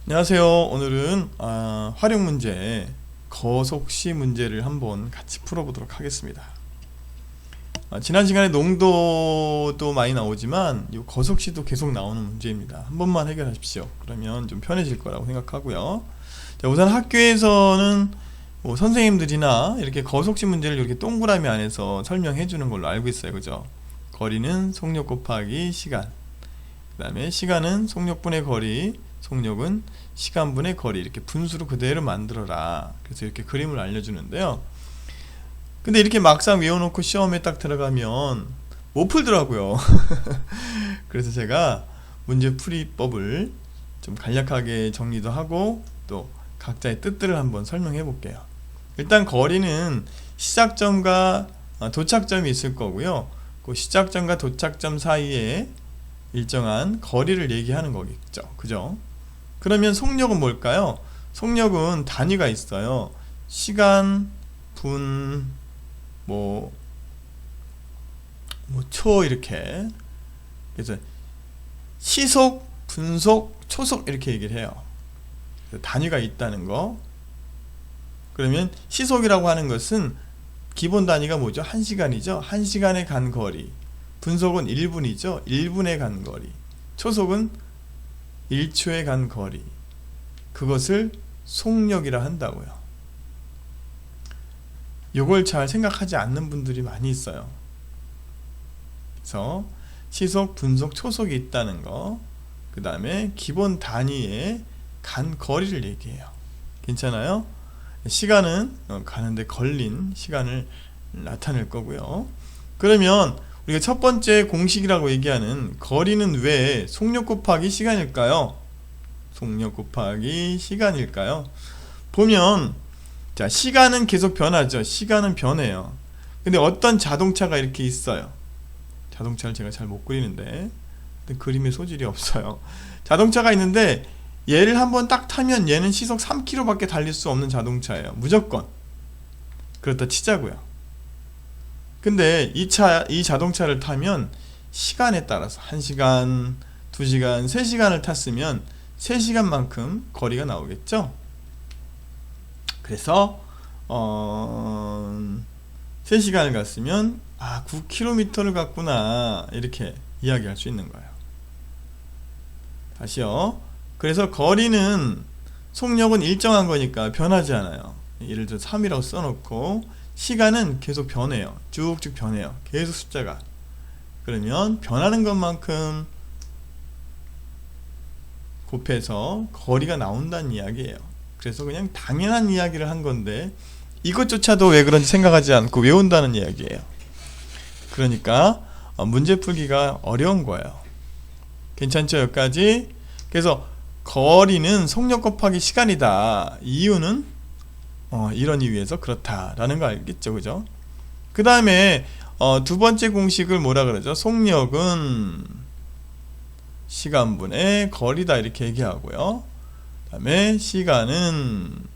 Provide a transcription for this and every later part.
안녕하세요. 오늘은 활용 문제, 거속시 문제를 한번 같이 풀어보도록 하겠습니다. 지난 시간에 농도도 많이 나오지만 이 거속시도 계속 나오는 문제입니다. 한 번만 해결하십시오. 그러면 좀 편해질 거라고 생각하고요. 자, 우선 학교에서는 뭐 선생님들이나 이렇게 거속시 문제를 이렇게 동그라미 안에서 설명해 주는 걸로 알고 있어요. 그죠? 거리는 속력 곱하기 시간, 그 다음에 시간은 속력분의 거리, 속력은 시간분의 거리, 이렇게 분수로 그대로 만들어라. 그래서 이렇게 그림을 알려주는데요. 근데 이렇게 막상 외워놓고 시험에 딱 들어가면 못 풀더라고요. 그래서 제가 문제 풀이법을 좀 간략하게 정리도 하고 또 각자의 뜻들을 한번 설명해 볼게요. 일단 거리는 시작점과 도착점이 있을 거고요. 그 시작점과 도착점 사이에 일정한 거리를 얘기하는 거겠죠. 그죠? 그러면 속력은 뭘까요? 속력은 단위가 있어요. 시간, 분, 초 이렇게. 그래서 시속, 분속, 초속 이렇게 얘기를 해요. 단위가 있다는 거. 그러면 시속이라고 하는 것은 기본 단위가 뭐죠? 1시간이죠. 1시간에 간 거리. 분속은 1분이죠. 1분에 간 거리. 초속은 1초에 간 거리. 그것을 속력이라 한다고요. 이걸 잘 생각하지 않는 분들이 많이 있어요. 그래서 시속, 분속, 초속이 있다는 거, 그 다음에 기본 단위에 간 거리를 얘기해요. 괜찮아요? 시간은 가는데 걸린 시간을 나타낼 거고요. 그러면 우리가 첫 번째 공식이라고 얘기하는 거리는 왜 속력 곱하기 시간일까요? 속력 곱하기 시간일까요? 보면 자, 시간은 계속 변하죠. 시간은 변해요. 근데 어떤 자동차가 이렇게 있어요. 자동차를 제가 잘 못 그리는데 그림의 소질이 없어요. 자동차가 있는데 얘를 한번 딱 타면 얘는 시속 3km밖에 달릴 수 없는 자동차예요. 무조건. 그렇다 치자고요. 근데 이 자동차를 타면 시간에 따라서 1시간, 2시간, 3시간을 탔으면 3시간만큼 거리가 나오겠죠. 그래서 3시간을 갔으면 9km를 갔구나 이렇게 이야기할 수 있는 거예요. 다시요. 그래서 거리는 속력은 일정한 거니까 변하지 않아요. 예를 들어 3이라고 써놓고 시간은 계속 변해요. 쭉쭉 변해요. 계속 숫자가. 그러면 변하는 것만큼 곱해서 거리가 나온다는 이야기예요. 그래서 그냥 당연한 이야기를 한 건데 이것조차도 왜 그런지 생각하지 않고 외운다는 이야기예요. 그러니까 문제 풀기가 어려운 거예요. 괜찮죠? 여기까지? 그래서 거리는 속력 곱하기 시간이다. 이유는 이런 이유에서 그렇다라는 거 알겠죠? 그죠? 그 다음에 두 번째 공식을 뭐라 그러죠? 속력은 시간분의 거리다 이렇게 얘기하고요. 그 다음에 시간은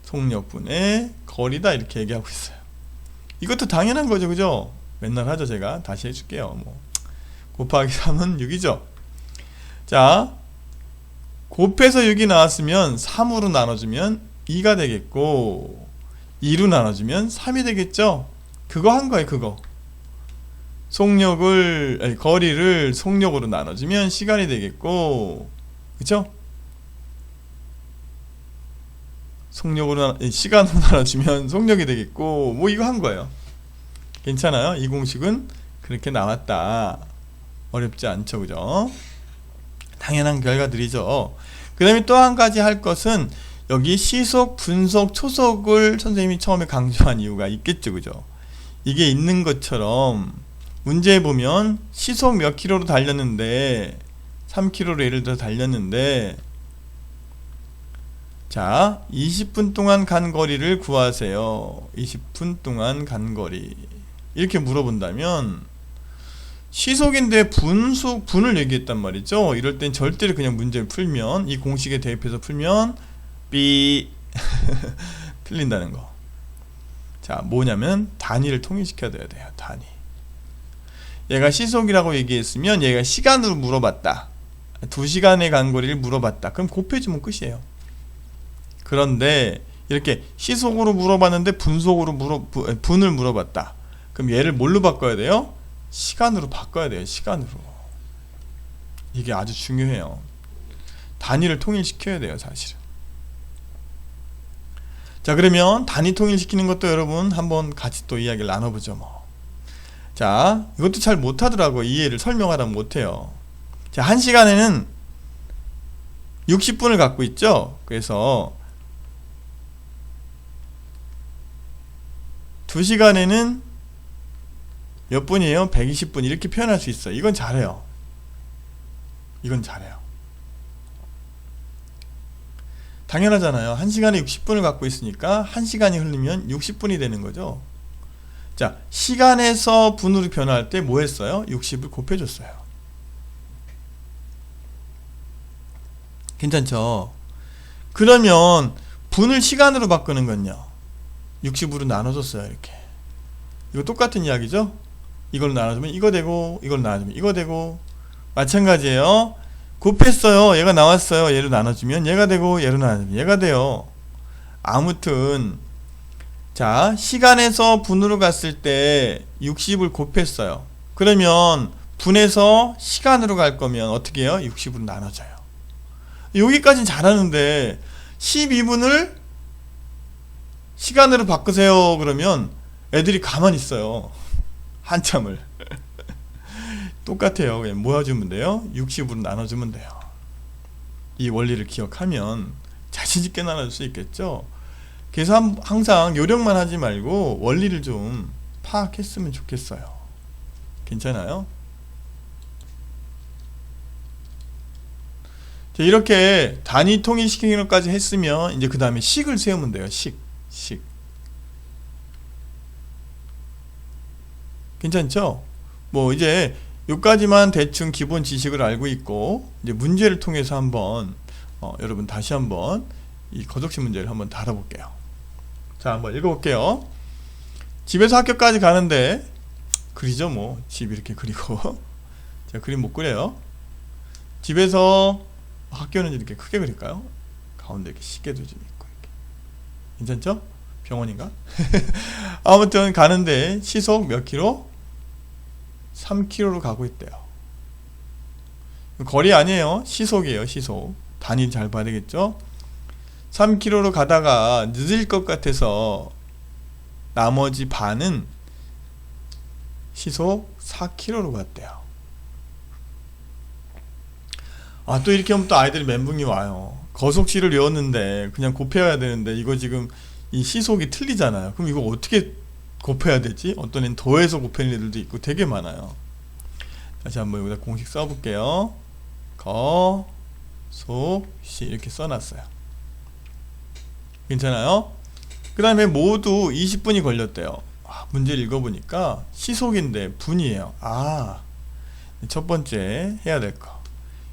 속력분의 거리다 이렇게 얘기하고 있어요. 이것도 당연한 거죠. 그죠? 맨날 하죠. 제가 다시 해줄게요. 곱하기 3은 6이죠. 자, 곱해서 6이 나왔으면 3으로 나눠주면 2가 되겠고 2로 나눠주면 3이 되겠죠. 그거 한 거예요. 그거 거리를 속력으로 나눠주면 시간이 되겠고, 그쵸? 시간으로 나눠주면 속력이 되겠고, 이거 한 거예요. 괜찮아요? 이 공식은 그렇게 나왔다. 어렵지 않죠. 그죠? 당연한 결과들이죠. 그 다음에 또 한 가지 할 것은 여기 시속, 분속, 초속을 선생님이 처음에 강조한 이유가 있겠죠. 그죠? 이게 있는 것처럼 문제에 보면 시속 몇 킬로로 달렸는데 3km로 예를 들어 달렸는데 자 20분 동안 간 거리를 구하세요. 20분 동안 간 거리 이렇게 물어본다면 시속인데 분을 얘기했단 말이죠. 이럴 땐 절대로 그냥 문제를 풀면 이 공식에 대입해서 풀면 삐 틀린다는 거. 자 뭐냐면 단위를 통일시켜야 돼요. 단위. 얘가 시속이라고 얘기했으면 얘가 시간으로 물어봤다. 2시간에 간 거리를 물어봤다. 그럼 곱해주면 끝이에요. 그런데 이렇게 시속으로 물어봤는데 분을 물어봤다. 그럼 얘를 뭘로 바꿔야 돼요? 시간으로 바꿔야 돼요. 시간으로. 이게 아주 중요해요. 단위를 통일시켜야 돼요, 사실은. 자, 그러면 단위 통일시키는 것도 여러분 한번 같이 또 이야기를 나눠보죠, 뭐. 자, 이것도 잘 못하더라고. 이해를 설명하라면 못해요. 자, 1시간에는 60분을 갖고 있죠. 그래서 2시간에는 몇 분이에요? 120분 이렇게 표현할 수 있어요. 이건 잘해요. 이건 잘해요. 당연하잖아요. 1시간에 60분을 갖고 있으니까 1시간이 흐르면 60분이 되는 거죠. 자, 시간에서 분으로 변화할 때 뭐 했어요? 60을 곱해줬어요. 괜찮죠? 그러면 분을 시간으로 바꾸는 건요, 60으로 나눠줬어요. 이렇게. 이거 똑같은 이야기죠? 이걸 나눠주면 이거 되고, 이걸 나눠주면 이거 되고, 마찬가지예요. 곱했어요. 얘가 나왔어요. 얘로 나눠주면 얘가 되고, 얘로 나눠주면 얘가 돼요. 아무튼 자, 시간에서 분으로 갔을 때 60을 곱했어요. 그러면 분에서 시간으로 갈 거면 어떻게 해요? 60으로 나눠져요. 여기까지는 잘하는데 12분을 시간으로 바꾸세요. 그러면 애들이 가만히 있어요. 한참을. 똑같아요. 그냥 모아주면 돼요. 60으로 나눠주면 돼요. 이 원리를 기억하면 자신있게 나눠줄 수 있겠죠. 그래서 항상 요령만 하지 말고 원리를 좀 파악했으면 좋겠어요. 괜찮아요? 자, 이렇게 단위 통일시키는 것까지 했으면 이제 그 다음에 식을 세우면 돼요. 식. 괜찮죠? 뭐 이제 요까지만 대충 기본 지식을 알고 있고, 이제 문제를 통해서 한번 여러분 다시 한번 이 거적시 문제를 한번 다뤄볼게요. 자, 한번 읽어볼게요. 집에서 학교까지 가는데, 그리죠 뭐. 집 이렇게 그리고. 제가 그림 못 그려요. 집에서 학교는 이렇게 크게 그릴까요? 가운데 이렇게 시계도 좀 있고 이렇게. 괜찮죠? 병원인가? 아무튼 가는데 시속 몇 킬로? 3km로 가고 있대요. 거리 아니에요. 시속이에요. 시속. 단위 잘 봐야 되겠죠? 3km로 가다가 늦을 것 같아서 나머지 반은 시속 4km로 갔대요. 아, 또 이렇게 하면 또 아이들이 멘붕이 와요. 거속시를 외웠는데 그냥 곱해야 되는데 이거 지금 이 시속이 틀리잖아요. 그럼 이거 어떻게 곱해야 되지? 어떤 애는 더해서 곱하는 애들도 있고 되게 많아요. 다시 한번 여기다 공식 써볼게요. 거속시 이렇게 써놨어요. 괜찮아요? 그 다음에 모두 20분이 걸렸대요. 문제를 읽어보니까 시속인데 분이에요. 첫 번째 해야 될 거.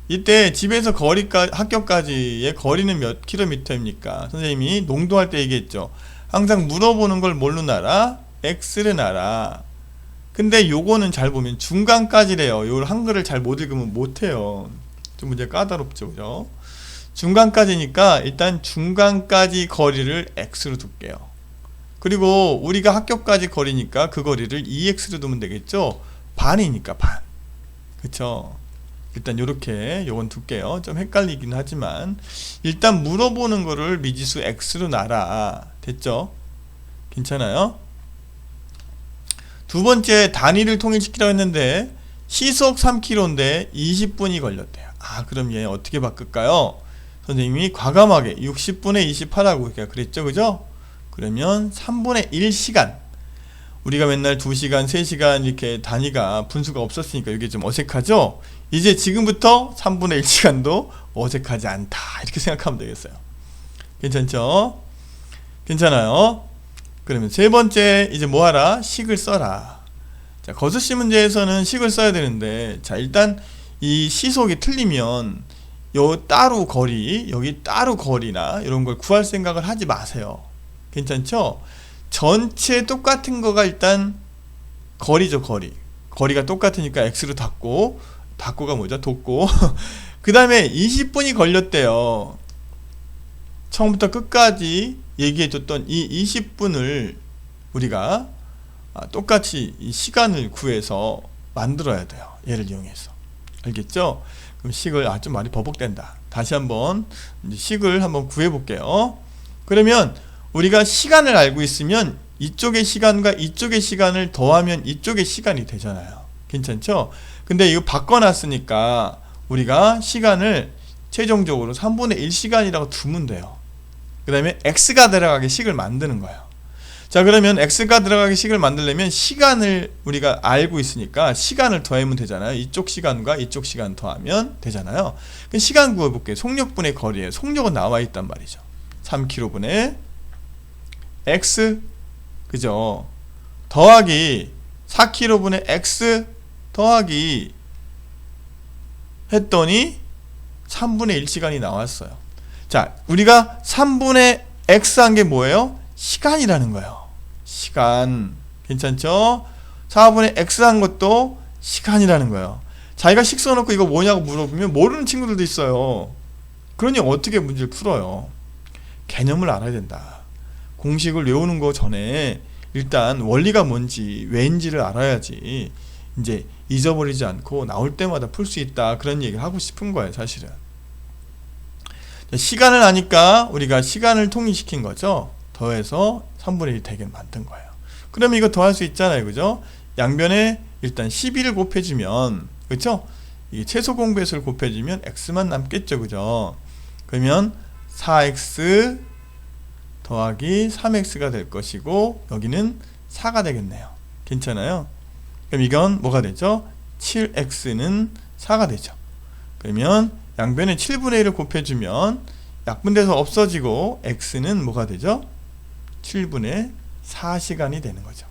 이때 집에서 학교까지의 거리는 몇 킬로미터입니까? 선생님이 농도할 때 얘기했죠. 항상 물어보는 걸 뭘로 놔라? X를 놔라. 근데 요거는 잘 보면 중간까지래요. 요 한글을 잘 못 읽으면 못해요. 좀 문제 까다롭죠, 그죠? 중간까지니까 일단 중간까지 거리를 X로 둘게요. 그리고 우리가 학교까지 거리니까 그 거리를 2X로 두면 되겠죠? 반이니까 반. 그쵸? 일단 요렇게 요건 둘게요. 좀 헷갈리긴 하지만 일단 물어보는 거를 미지수 X로 놔라. 됐죠? 괜찮아요? 두 번째 단위를 통일시키라고 했는데 시속 3km인데 20분이 걸렸대요. 그럼 얘 어떻게 바꿀까요? 선생님이 과감하게 60분의 28하고 그랬죠, 그죠? 그러면 3분의 1시간. 우리가 맨날 2시간, 3시간 이렇게 단위가 분수가 없었으니까 이게 좀 어색하죠? 이제 지금부터 3분의 1시간도 어색하지 않다. 이렇게 생각하면 되겠어요. 괜찮죠? 괜찮아요? 그러면 세 번째, 이제 뭐하라? 식을 써라. 자, 거수시 문제에서는 식을 써야 되는데, 자, 일단 이 시속이 틀리면 요 따로 거리, 여기 따로 거리나 이런 걸 구할 생각을 하지 마세요. 괜찮죠? 전체 똑같은 거가 일단 거리죠, 거리. 거리가 똑같으니까 X로 닫고가 뭐죠? 돋고. 그 다음에 20분이 걸렸대요. 처음부터 끝까지 얘기해줬던 이 20분을 우리가 똑같이 이 시간을 구해서 만들어야 돼요. 얘를 이용해서. 알겠죠? 그럼 식을 좀 말이 버벅된다. 다시 한번 이제 식을 한번 구해 볼게요. 그러면 우리가 시간을 알고 있으면 이쪽의 시간과 이쪽의 시간을 더하면 이쪽의 시간이 되잖아요. 괜찮죠? 근데 이거 바꿔놨으니까 우리가 시간을 최종적으로 3분의 1시간이라고 두면 돼요. 그 다음에 x가 들어가게 식을 만드는 거예요. 자, 그러면 x가 들어가게 식을 만들려면 시간을 우리가 알고 있으니까 시간을 더하면 되잖아요. 이쪽 시간과 이쪽 시간 더하면 되잖아요. 그럼 시간 구해볼게요. 속력분의 거리에 속력은 나와 있단 말이죠. 3km분의 x, 그죠? 더하기 4km분의 x 더하기 했더니 3분의 1시간이 나왔어요. 자, 우리가 3분의 x 한 게 뭐예요? 시간이라는 거예요. 시간. 괜찮죠? 4분의 x 한 것도 시간이라는 거예요. 자기가 식 써놓고 이거 뭐냐고 물어보면 모르는 친구들도 있어요. 그러니 어떻게 문제를 풀어요? 개념을 알아야 된다. 공식을 외우는 거 전에 일단 원리가 뭔지 왜인지를 알아야지 이제 잊어버리지 않고 나올 때마다 풀 수 있다. 그런 얘기를 하고 싶은 거예요, 사실은. 시간을 아니까 우리가 시간을 통일시킨 거죠. 더해서 3분의 1 되게 만든 거예요. 그러면 이거 더할 수 있잖아요, 그죠? 양변에 일단 12를 곱해주면, 그렇죠? 이 최소 공배수를 곱해주면 x만 남겠죠, 그죠? 그러면 4x 더하기 3x가 될 것이고 여기는 4가 되겠네요. 괜찮아요? 그럼 이건 뭐가 되죠? 7x는 4가 되죠. 그러면 양변에 7분의 1을 곱해주면 약분돼서 없어지고 x는 뭐가 되죠? 7분의 4시간이 되는 거죠.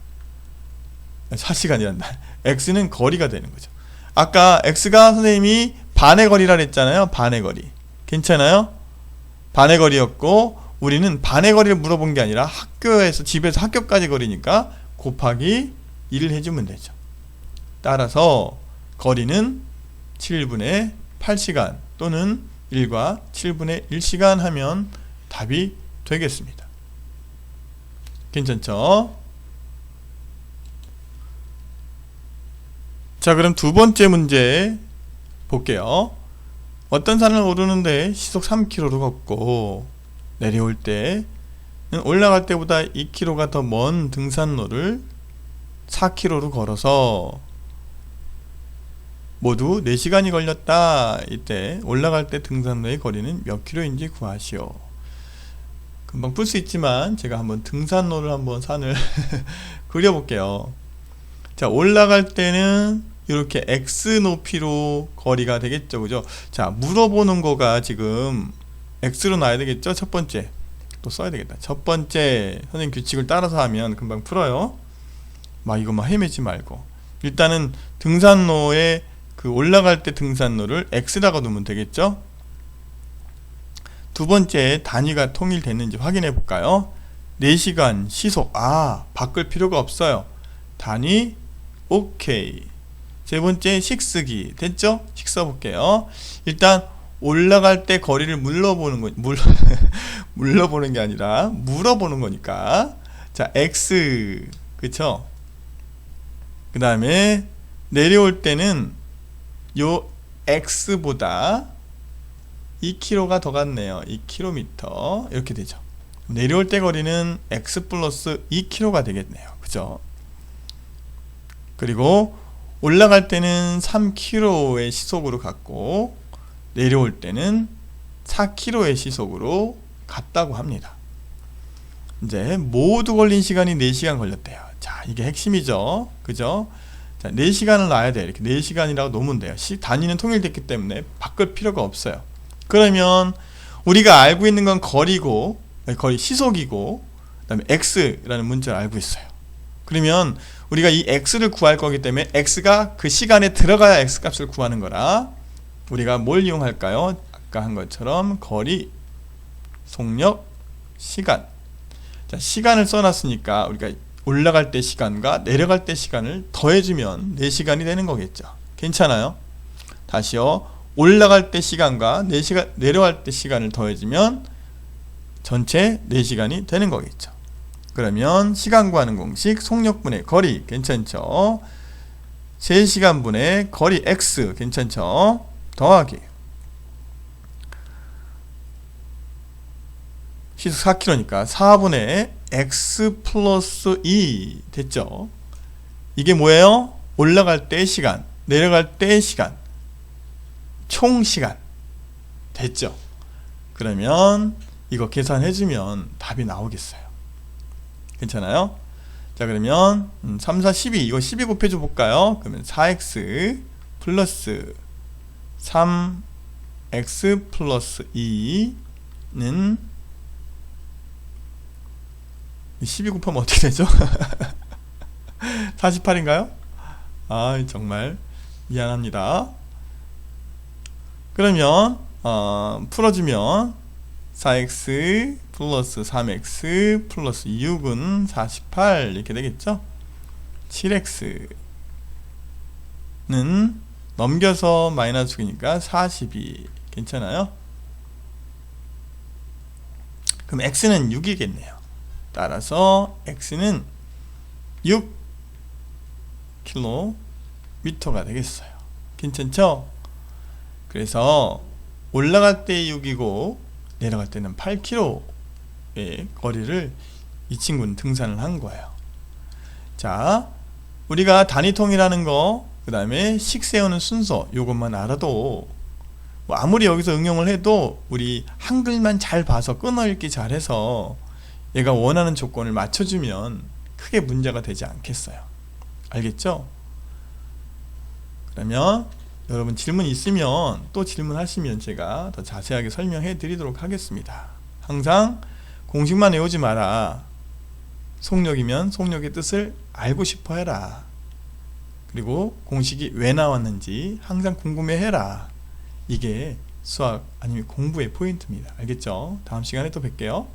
4시간이란다. x는 거리가 되는 거죠. 아까 x가 선생님이 반의 거리라 그랬잖아요. 반의 거리. 괜찮아요? 반의 거리였고 우리는 반의 거리를 물어본 게 아니라 학교에서 집에서 학교까지 거리니까 곱하기 1을 해주면 되죠. 따라서 거리는 7분의 8시간 또는 1과 7분의 1시간 하면 답이 되겠습니다. 괜찮죠? 자, 그럼 두 번째 문제 볼게요. 어떤 산을 오르는데 시속 3km로 걷고 내려올 때는 올라갈 때보다 2km가 더 먼 등산로를 4km로 걸어서 모두 4시간이 걸렸다. 이때 올라갈 때 등산로의 거리는 몇 킬로인지 구하시오. 금방 풀 수 있지만 제가 한번 등산로를 한번 산을 그려볼게요. 자, 올라갈 때는 이렇게 x 높이로 거리가 되겠죠, 그죠? 자, 물어보는 거가 지금 x로 놔야 되겠죠? 첫 번째 또 써야 되겠다. 첫 번째 선생님 규칙을 따라서 하면 금방 풀어요. 이거 헤매지 말고 일단은 등산로에 그 올라갈 때 등산로를 x라고 놓으면 되겠죠? 두 번째 단위가 통일됐는지 확인해 볼까요? 4시간 시속 바꿀 필요가 없어요. 단위 오케이. 세 번째 식쓰기 됐죠? 식 써볼게요. 일단 올라갈 때 거리를 물러보는 게 아니라 물어보는 거니까 자 x 그쵸? 그 다음에 내려올 때는 요 x보다 2km가 더 갔네요. 2km 이렇게 되죠. 내려올 때 거리는 x 플러스 2km가 되겠네요. 그죠? 그리고 올라갈 때는 3km의 시속으로 갔고 내려올 때는 4km의 시속으로 갔다고 합니다. 이제 모두 걸린 시간이 4시간 걸렸대요. 자, 이게 핵심이죠. 그죠? 자, 4시간을 놔야 돼요. 이렇게 4시간이라고 놓으면 돼요. 단위는 통일됐기 때문에 바꿀 필요가 없어요. 그러면 우리가 알고 있는 건 거리고 거리 시속이고 그 다음에 x라는 문자를 알고 있어요. 그러면 우리가 이 x를 구할 거기 때문에 x가 그 시간에 들어가야 x값을 구하는 거라 우리가 뭘 이용할까요? 아까 한 것처럼 거리, 속력, 시간. 자, 시간을 써놨으니까 우리가 올라갈 때 시간과 내려갈 때 시간을 더해주면 4시간이 되는 거겠죠. 괜찮아요? 다시요. 올라갈 때 시간과 내려갈 때 시간을 더해주면 전체 4시간이 되는 거겠죠. 그러면 시간 구하는 공식 속력분의 거리 괜찮죠? 3시간분의 거리 x 괜찮죠? 더하기 시속 4km니까 4분의 x 플러스 2 됐죠? 이게 뭐예요? 올라갈 때의 시간, 내려갈 때의 시간, 총 시간 됐죠? 그러면 이거 계산해주면 답이 나오겠어요. 괜찮아요? 자, 그러면 3, 4, 12 이거 12 곱해줘 볼까요? 그러면 4x 플러스 3x 플러스 2는 12 곱하면 어떻게 되죠? 48인가요? 아, 정말 미안합니다. 그러면 풀어주면 4x 플러스 3x 플러스 6은 48 이렇게 되겠죠? 7x는 넘겨서 마이너스 축이니까 42 괜찮아요? 그럼 x는 6이겠네요. 따라서 x는 6km가 되겠어요. 괜찮죠? 그래서 올라갈 때 6이고 내려갈 때는 8km의 거리를 이 친구는 등산을 한 거예요. 자, 우리가 단위통이라는 거, 그 다음에 식 세우는 순서 요것만 알아도 뭐 아무리 여기서 응용을 해도 우리 한글만 잘 봐서 끊어읽기 잘해서 얘가 원하는 조건을 맞춰주면 크게 문제가 되지 않겠어요. 알겠죠? 그러면 여러분 질문 있으면 또 질문하시면 제가 더 자세하게 설명해 드리도록 하겠습니다. 항상 공식만 외우지 마라. 속력이면 속력의 뜻을 알고 싶어 해라. 그리고 공식이 왜 나왔는지 항상 궁금해 해라. 이게 수학 아니면 공부의 포인트입니다. 알겠죠? 다음 시간에 또 뵐게요.